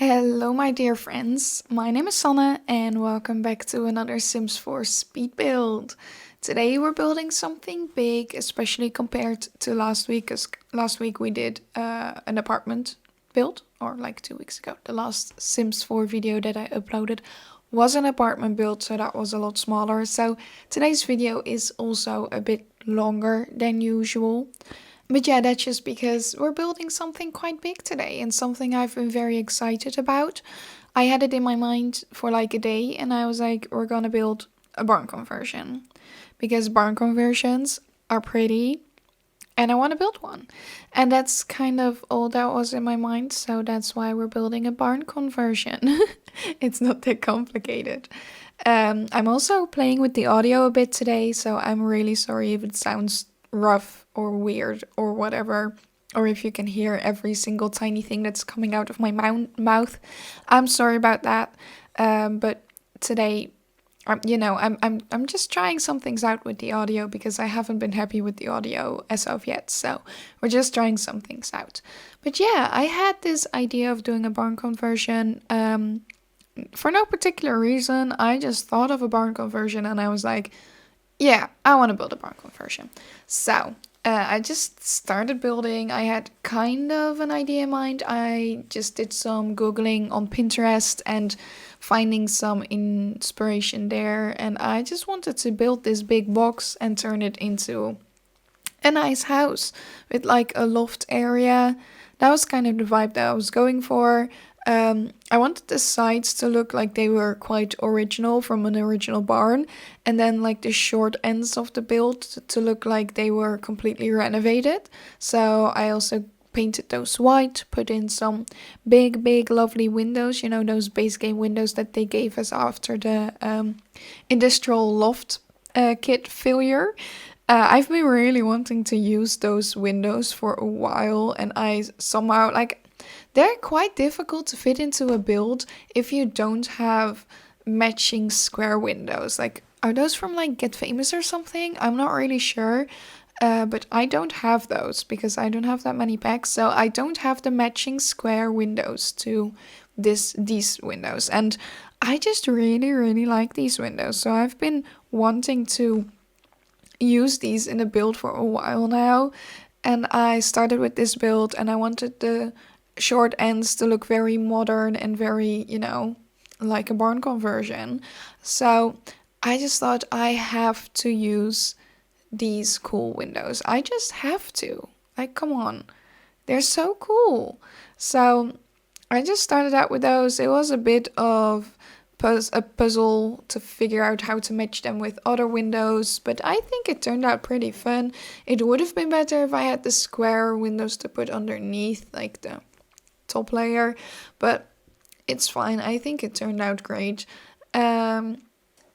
Hello, my dear friends. My name is Sanne, and welcome back to another Sims 4 speed build. Today, we're building something big, especially compared to last week, because last week we did an apartment build, or like 2 weeks ago. The last Sims 4 video that I uploaded was an apartment build, so that was a lot smaller. So, today's video is also a bit longer than usual. But yeah, that's just because we're building something quite big today and something I've been very excited about. I had it in my mind for like a day and I was like, we're gonna build a barn conversion. Because barn conversions are pretty and I want to build one. And that's kind of all that was in my mind, so that's why we're building a barn conversion. It's not that complicated. I'm also playing with the audio a bit today, so I'm really sorry if it sounds rough or weird or whatever, or if you can hear every single tiny thing that's coming out of my mouth. I'm sorry about that. But today, I'm just trying some things out with the audio because I haven't been happy with the audio as of yet. So we're just trying some things out. But yeah, I had this idea of doing a barn conversion. For no particular reason, I just thought of a barn conversion and I was like, yeah, I want to build a barn conversion. So I just started building. I had kind of an idea in mind. I just did some Googling on Pinterest and finding some inspiration there. And I just wanted to build this big box and turn it into a nice house with like a loft area. That was kind of the vibe that I was going for. I wanted the sides to look like they were quite original from an original barn, and then like the short ends of the build to look like they were completely renovated. So I also painted those white, put in some big lovely windows, you know, those base game windows that they gave us after the industrial loft kit failure. I've been really wanting to use those windows for a while, and I somehow like they're quite difficult to fit into a build if you don't have matching square windows. Like, are those from like Get Famous or something? I'm not really sure. But I don't have those because I don't have that many packs. So I don't have the matching square windows to these windows. And I just really like these windows. So I've been wanting to use these in a build for a while now. And I started with this build and I wanted the short ends to look very modern and very, like a barn conversion. So I just thought I have to use these cool windows. I just have to. Like, come on. They're so cool. So I just started out with those. It was a bit of a puzzle to figure out how to match them with other windows, but I think it turned out pretty fun. It would have been better if I had the square windows to put underneath, like the top layer, but it's fine. I think it turned out great. And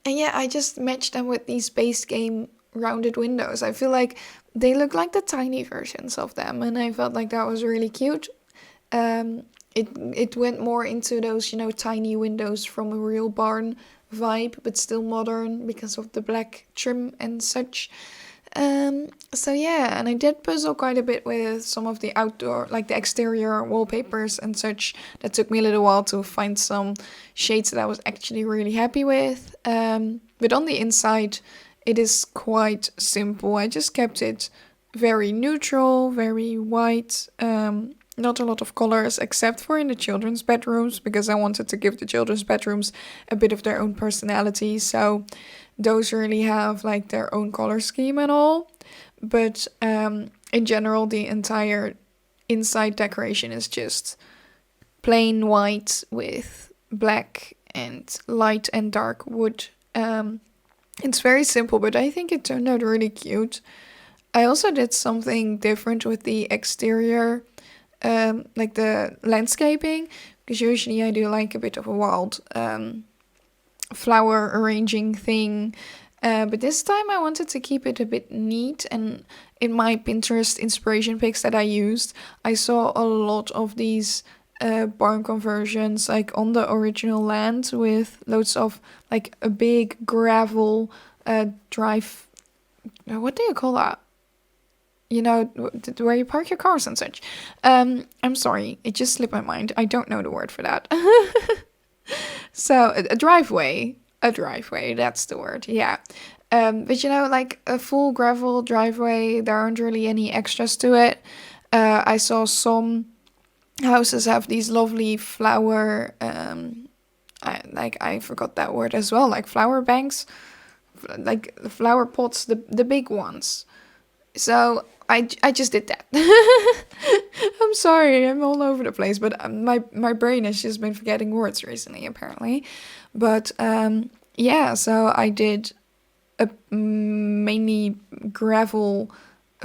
yeah, I just matched them with these base game rounded windows. I feel like they look like the tiny versions of them, and I felt like that was really cute. It went more into those, tiny windows from a real barn vibe, but still modern because of the black trim and such. So yeah, and I did puzzle quite a bit with some of the outdoor, like the exterior wallpapers and such. That took me a little while to find some shades that I was actually really happy with. But on the inside, it is quite simple. I just kept it very neutral, very white. Not a lot of colors, except for in the children's bedrooms, because I wanted to give the children's bedrooms a bit of their own personality. So those really have like their own color scheme and all. But in general, the entire inside decoration is just plain white with black and light and dark wood. It's very simple, but I think it turned out really cute. I also did something different with the exterior, like the landscaping, because usually I do like a bit of a wild flower arranging thing. But this time I wanted to keep it a bit neat, and in my Pinterest inspiration pics that I used, I saw a lot of these barn conversions like on the original land with loads of like a big gravel drive. What do you call that? you know, where you park your cars and such. I'm sorry, it just slipped my mind. I don't know the word for that. So a driveway, that's the word. Yeah. But you know, like a full gravel driveway, there aren't really any extras to it. I saw some houses have these lovely flower, I forgot that word as well, like flower banks, like the flower pots, the big ones. So I just did that. I'm sorry, I'm all over the place, but my brain has just been forgetting words recently, apparently. But yeah, so I did a mainly gravel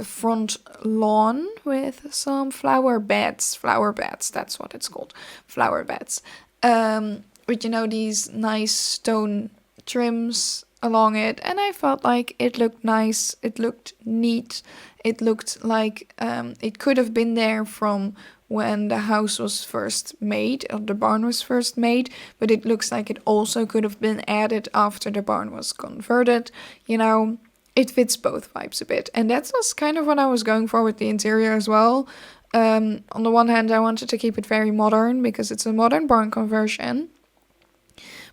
front lawn with some flower beds. Flower beds, that's what it's called. Flower beds. With, you know, these nice stone trims along it, and I felt like it looked nice, it looked neat, it looked like it could have been there from when the house was first made, or the barn was first made, but it looks like it also could have been added after the barn was converted. You know, it fits both vibes a bit, and that was kind of what I was going for with the interior as well. On the one hand, I wanted to keep it very modern because it's a modern barn conversion.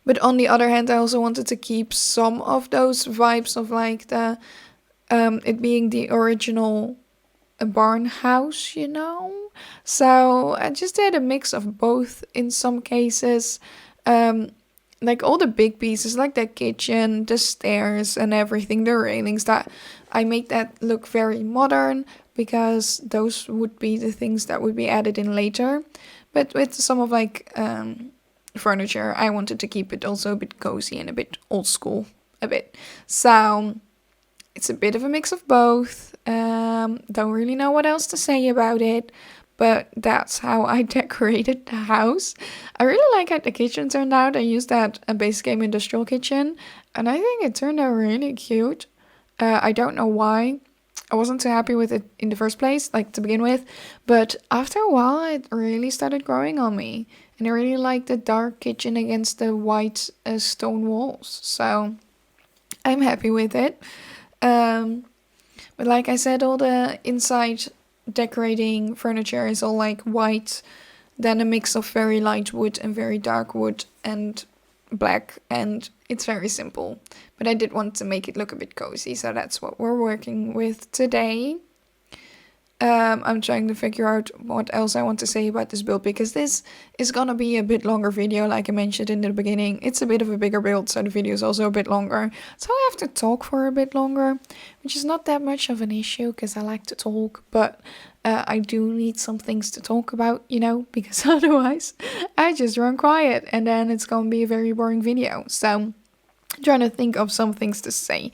But on the other hand, I also wanted to keep some of those vibes of like the it being the original barn house, you know? So I just did a mix of both in some cases. Like all the big pieces, like the kitchen, the stairs and everything, the railings, that I made that look very modern because those would be the things that would be added in later. But with some of like furniture, I wanted to keep it also a bit cozy and a bit old school, a bit. So it's a bit of a mix of both. Don't really know what else to say about it, but that's how I decorated the house. I really like how the kitchen turned out. I used that base game industrial kitchen, and I think it turned out really cute. I don't know why. I wasn't too happy with it in the first place, like to begin with, but after a while it really started growing on me. And I really like the dark kitchen against the white stone walls. So I'm happy with it. But like I said, all the inside decorating furniture is all like white. Then a mix of very light wood and very dark wood and black. And it's very simple. But I did want to make it look a bit cozy. So that's what we're working with today. I'm trying to figure out what else I want to say about this build, because this is gonna be a bit longer video, like I mentioned in the beginning. It's a bit of a bigger build, so the video is also a bit longer. So I have to talk for a bit longer, which is not that much of an issue, because I like to talk, but I do need some things to talk about, you know, because otherwise I just run quiet, and then it's gonna be a very boring video. So I'm trying to think of some things to say.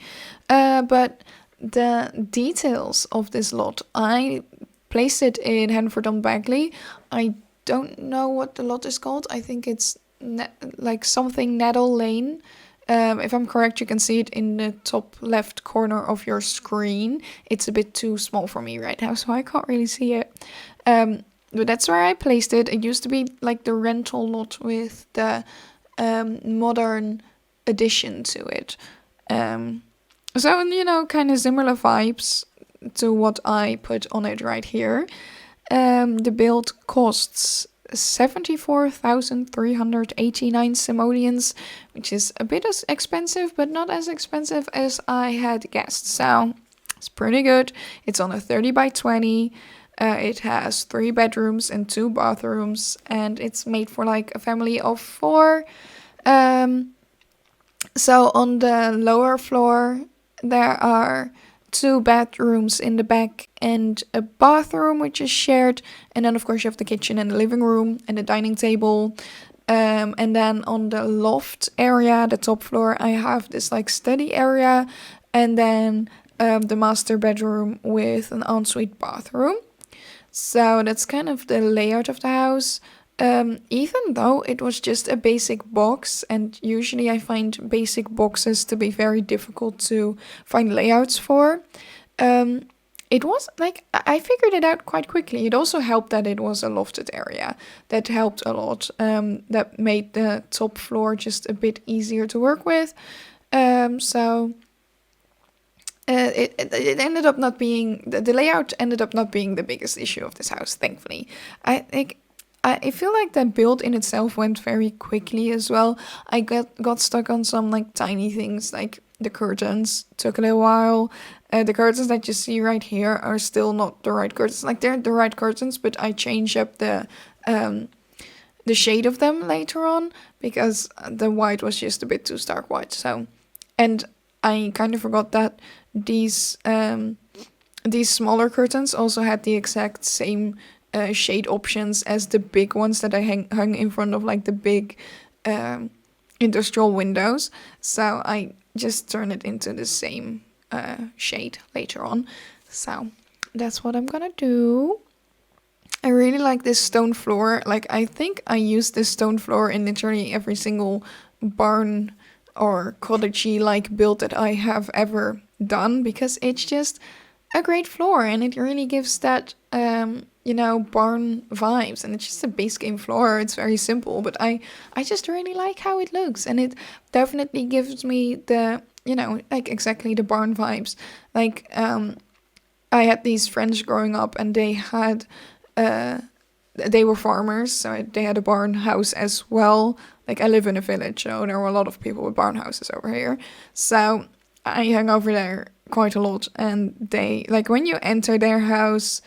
But the details of this lot, I placed it in Hanford-on-Bagley. I don't know what the lot is called. I think it's like something Nettle Lane. If I'm correct, you can see it in the top left corner of your screen. It's a bit too small for me right now, so I can't really see it. But that's where I placed it. It used to be like the rental lot with the modern addition to it. So, you know, kind of similar vibes to what I put on it right here. The build costs 74,389 simoleons, which is a bit as expensive, but not as expensive as I had guessed. So it's pretty good. It's on a 30 by 20. It has 3 bedrooms and 2 bathrooms, and it's made for like a family of 4. So on the lower floor, there are 2 bedrooms in the back and a bathroom which is shared. And then of course you have the kitchen and the living room and the dining table. And then on the loft area, the top floor, I have this like study area. And then the master bedroom with an ensuite bathroom. So that's kind of the layout of the house. Even though it was just a basic box, and usually I find basic boxes to be very difficult to find layouts for, it was like, I figured it out quite quickly. It also helped that it was a lofted area. That helped a lot. That made the top floor just a bit easier to work with. So it ended up not being the layout ended up not being the biggest issue of this house, thankfully. I think I feel like the build in itself went very quickly as well. I got stuck on some like tiny things, like the curtains took a little while. The curtains that you see right here are still not the right curtains. Like they're the right curtains, but I changed up the shade of them later on because the white was just a bit too stark white. So, and I kind of forgot that these smaller curtains also had the exact same shade options as the big ones that I hung in front of like the big industrial windows. So I just turned it into the same shade later on. So that's what I'm gonna do. I really like this stone floor. Like, I think I use this stone floor in literally every single barn or cottagey like build that I have ever done because it's just a great floor and it really gives that barn vibes, and it's just a base game floor. It's very simple, but I just really like how it looks, and it definitely gives me the like exactly the barn vibes. Like I had these friends growing up and they were farmers, so they had a barn house as well. Like, I live in a village, so there were a lot of people with barn houses over here. So I hung over there quite a lot, and they, like, when you enter their house,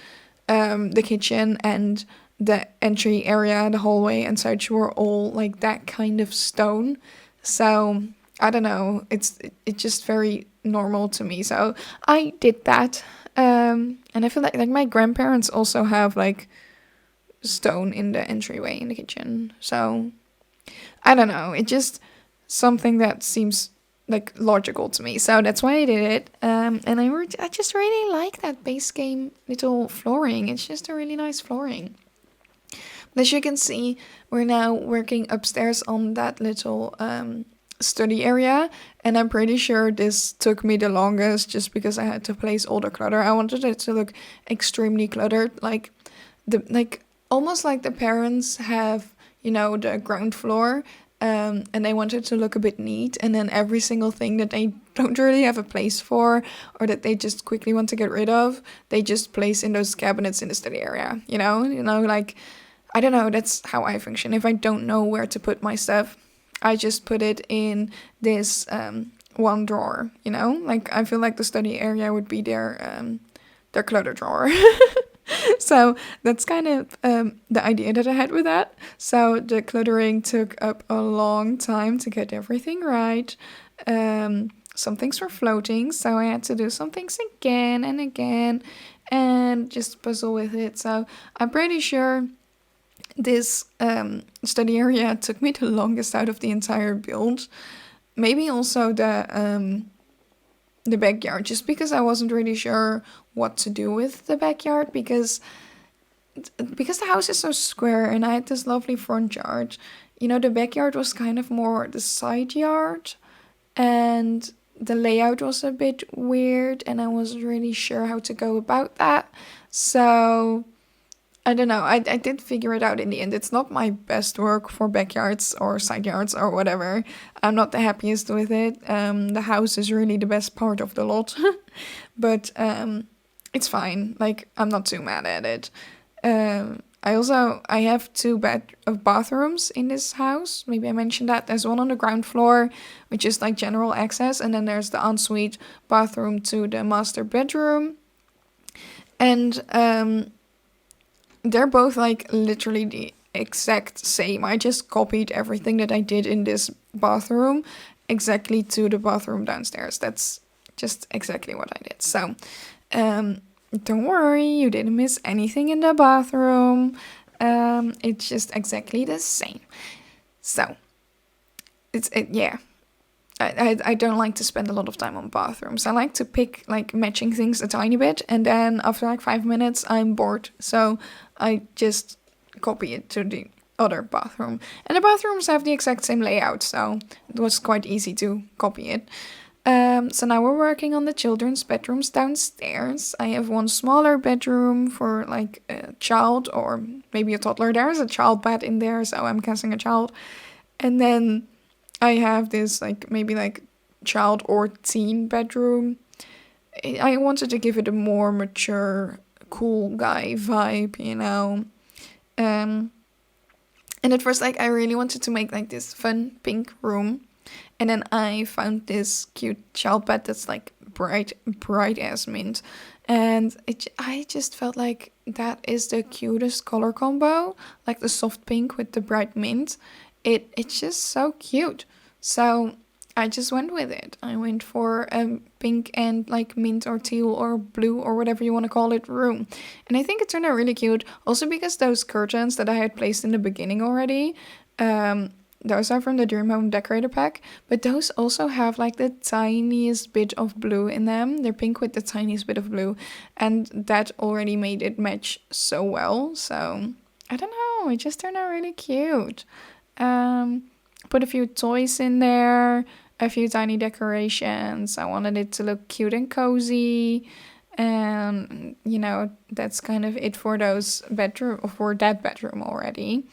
the kitchen and the entry area, the hallway and such were all like that kind of stone. So I don't know, it's just very normal to me. So I did that. And I feel like my grandparents also have like stone in the entryway in the kitchen. So I don't know. It's just something that seems like logical to me. So that's why I did it. And I just really like that base game little flooring. It's just a really nice flooring. But as you can see, we're now working upstairs on that little study area, and I'm pretty sure this took me the longest just because I had to place all the clutter. I wanted it to look extremely cluttered, like almost like the parents have, the ground floor, and they want it to look a bit neat, and then every single thing that they don't really have a place for or that they just quickly want to get rid of, they just place in those cabinets in the study area, like, I don't know, that's how I function. If I don't know where to put my stuff, I just put it in this one drawer, Like, I feel like the study area would be their clutter drawer. So that's kind of the idea that I had with that. So the cluttering took up a long time to get everything right. Some things were floating, so I had to do some things again and again and just puzzle with it. So I'm pretty sure this study area took me the longest out of the entire build. Maybe also the backyard, just because I wasn't really sure what to do with the backyard, because the house is so square and I had this lovely front yard. The backyard was kind of more the side yard, and the layout was a bit weird and I wasn't really sure how to go about that. So I don't know. I did figure it out in the end. It's not my best work for backyards or side yards or whatever. I'm not the happiest with it. The house is really the best part of the lot. But it's fine. Like, I'm not too mad at it. I have two bathrooms in this house. Maybe I mentioned that. There's one on the ground floor, which is like general access. And then there's the ensuite bathroom to the master bedroom. And they're both like literally the exact same. I just copied everything that I did in this bathroom exactly to the bathroom downstairs. That's just exactly what I did. So don't worry, you didn't miss anything in the bathroom. It's just exactly the same. So yeah. I don't like to spend a lot of time on bathrooms. I like to pick like matching things a tiny bit, and then after like 5 minutes I'm bored. So I just copy it to the other bathroom. And the bathrooms have the exact same layout, so it was quite easy to copy it. So now we're working on the children's bedrooms downstairs. I have one smaller bedroom for like a child or maybe a toddler. There's a child bed in there, so I'm guessing a child. And then I have this like maybe like child or teen bedroom. I wanted to give it a more mature, cool guy vibe, you know. Um, and at first, like, I really wanted to make like this fun pink room, and then I found this cute child bed that's like bright as mint, and I just felt like that is the cutest color combo, like the soft pink with the bright mint. It's just so cute. So I just went with it. I went for a pink and like mint or teal or blue or whatever you want to call it room. And I think it turned out really cute. Also because those curtains that I had placed in the beginning already, um, those are from the Dream Home Decorator pack. But those also have like the tiniest bit of blue in them. They're pink with the tiniest bit of blue. And that already made it match so well. So I don't know. It just turned out really cute. Um, put a few toys in there, a few tiny decorations. I wanted it to look cute and cozy. And you know, that's kind of it for that bedroom already.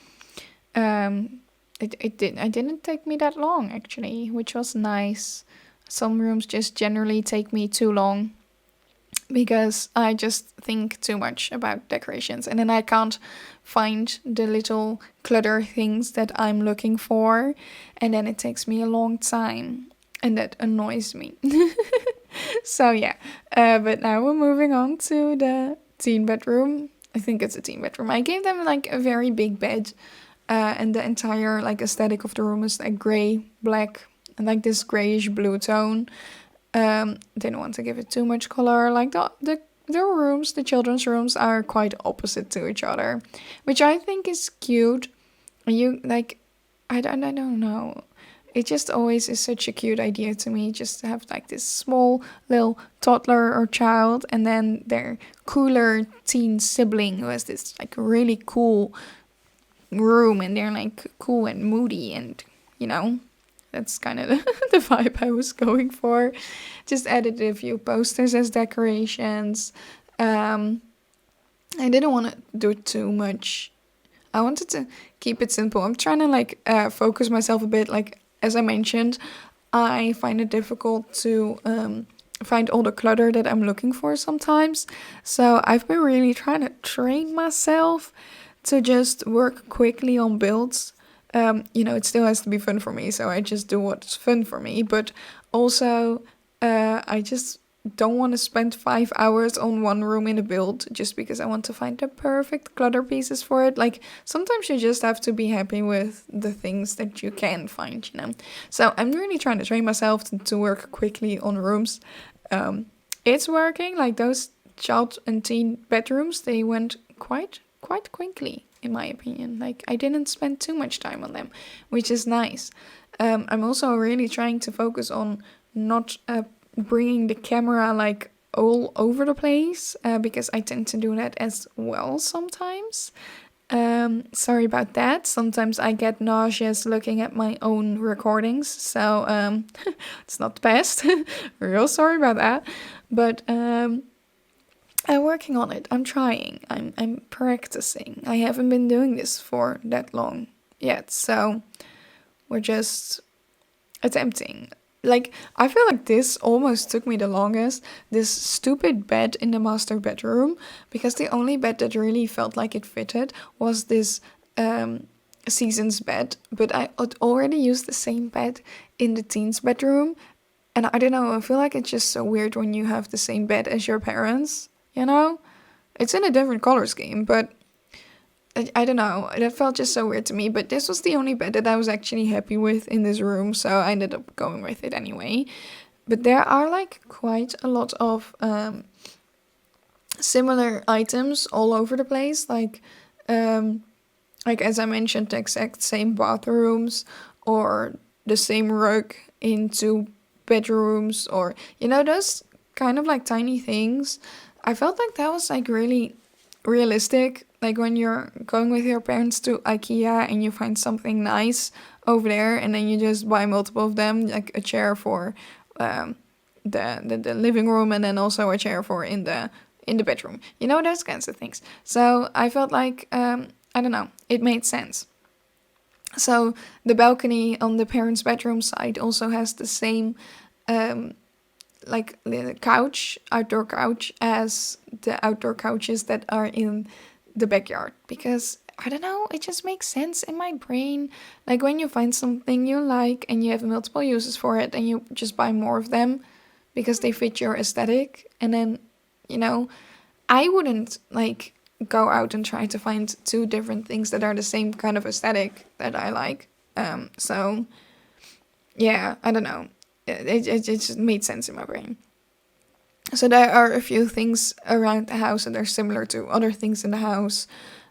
Um, it didn't take me that long actually, which was nice. Some rooms just generally take me too long because I just think too much about decorations and then I can't find the little clutter things that I'm looking for, and then it takes me a long time and that annoys me. So yeah, but now we're moving on to the teen bedroom. I think it's a teen bedroom. I gave them like a very big bed, and the entire like aesthetic of the room is like gray, black, and like this grayish blue tone. Didn't want to give it too much color. Like the rooms, the children's rooms are quite opposite to each other, which I think is cute. You like, I don't know. It just always is such a cute idea to me, just to have like this small little toddler or child, and then their cooler teen sibling who has this like really cool room, and they're like cool and moody, and you know, that's kind of the vibe I was going for. Just added a few posters as decorations. Um, I didn't want to do too much. I wanted to keep it simple. I'm trying to like focus myself a bit. Like as I mentioned, I find it difficult to find all the clutter that I'm looking for sometimes. So I've been really trying to train myself to just work quickly on builds. You know, it still has to be fun for me, so I just do what's fun for me. But also, I just don't want to spend 5 hours on one room in a build just because I want to find the perfect clutter pieces for it. Like, sometimes you just have to be happy with the things that you can find, you know. So I'm really trying to train myself to work quickly on rooms. It's working. Like, those child and teen bedrooms, they went quite quickly, in my opinion. Like, I didn't spend too much time on them, which is nice. I'm also really trying to focus on not bringing the camera like all over the place, because I tend to do that as well sometimes. Sorry about that. Sometimes I get nauseous looking at my own recordings, so it's not the best. Real sorry about that. But I'm working on it. I'm trying. I'm practicing. I haven't been doing this for that long yet, so we're just attempting. Like, I feel like this almost took me the longest, this stupid bed in the master bedroom, because the only bed that really felt like it fitted was this season's bed, but I had already used the same bed in the teens bedroom, and I don't know, I feel like it's just so weird when you have the same bed as your parents, you know? It's in a different color scheme, but I don't know, that felt just so weird to me, but this was the only bed that I was actually happy with in this room, so I ended up going with it anyway. But there are like quite a lot of similar items all over the place, like as I mentioned, the exact same bathrooms or the same rug in two bedrooms, or you know, those kind of like tiny things. I felt like that was like really realistic, like when you're going with your parents to IKEA and you find something nice over there and then you just buy multiple of them, like a chair for the living room and then also a chair for in the bedroom, you know, those kinds of things. So I felt like I don't know, it made sense. So the balcony on the parents' bedroom side also has the same like the couch, outdoor couch, as the outdoor couches that are in the backyard, because I don't know, it just makes sense in my brain. Like when you find something you like and you have multiple uses for it and you just buy more of them because they fit your aesthetic, and then, you know, I wouldn't like go out and try to find two different things that are the same kind of aesthetic that I like. So yeah, I don't know. It just made sense in my brain. So there are a few things around the house that are similar to other things in the house.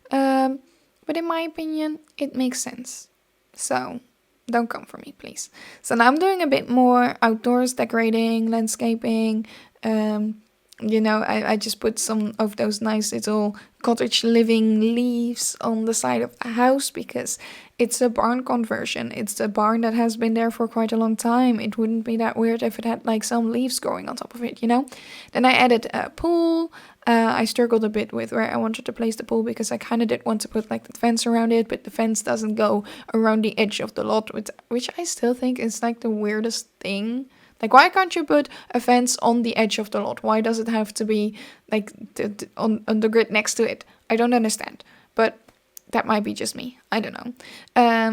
But in my opinion, it makes sense. So don't come for me, please. So now I'm doing a bit more outdoors decorating, landscaping. I just put some of those nice little cottage living leaves on the side of the house because it's a barn conversion. It's a barn that has been there for quite a long time. It wouldn't be that weird if it had like some leaves growing on top of it, you know? Then I added a pool. I struggled a bit with where I wanted to place the pool because I kind of did want to put like the fence around it, but the fence doesn't go around the edge of the lot, which I still think is like the weirdest thing. Like, why can't you put a fence on the edge of the lot? Why does it have to be like on the grid next to it? I don't understand. But that might be just me. I don't know.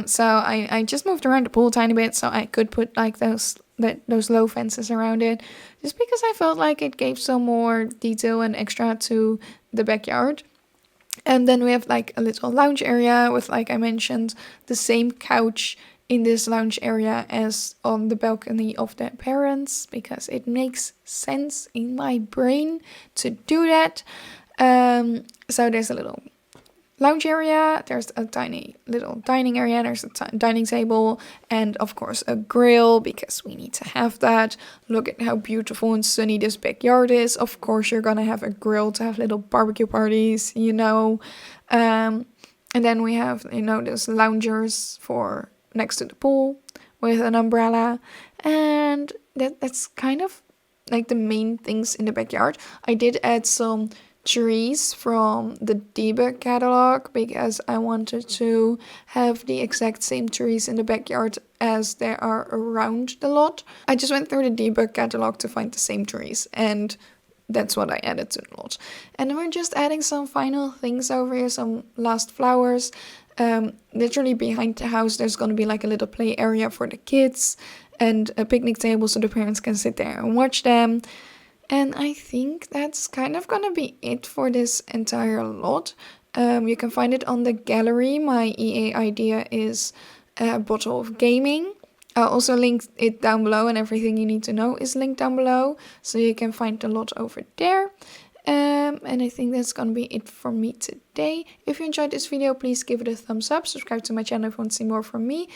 So I just moved around the pool a tiny bit so I could put like those low fences around it, just because I felt like it gave some more detail and extra to the backyard. And then we have like a little lounge area with, like I mentioned, the same couch in this lounge area as on the balcony of the parents, because it makes sense in my brain to do that. So there's a little lounge area, there's a tiny little dining area, there's a dining table, and of course a grill, because we need to have that. Look at how beautiful and sunny this backyard is. Of course you're gonna have a grill to have little barbecue parties, you know. And then we have, you know, those loungers for next to the pool with an umbrella, and that's kind of like the main things in the backyard. I did add some trees from the debug catalog because I wanted to have the exact same trees in the backyard as there are around the lot. I just went through the debug catalog to find the same trees, and that's what I added to the lot. And then we're just adding some final things over here, some last flowers. Literally behind the house there's going to be like a little play area for the kids and a picnic table so the parents can sit there and watch them. And I think that's kind of gonna be it for this entire lot. You can find it on the gallery. My EA idea is Bottleofgaming. I'll also link it down below, and everything you need to know is linked down below, so you can find the lot over there. And I think that's gonna be it for me today. If you enjoyed this video, please give it a thumbs up. Subscribe to my channel if you want to see more from me.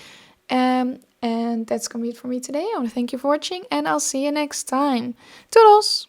And that's gonna be it for me today. I want to thank you for watching, and I'll see you next time. Toodles!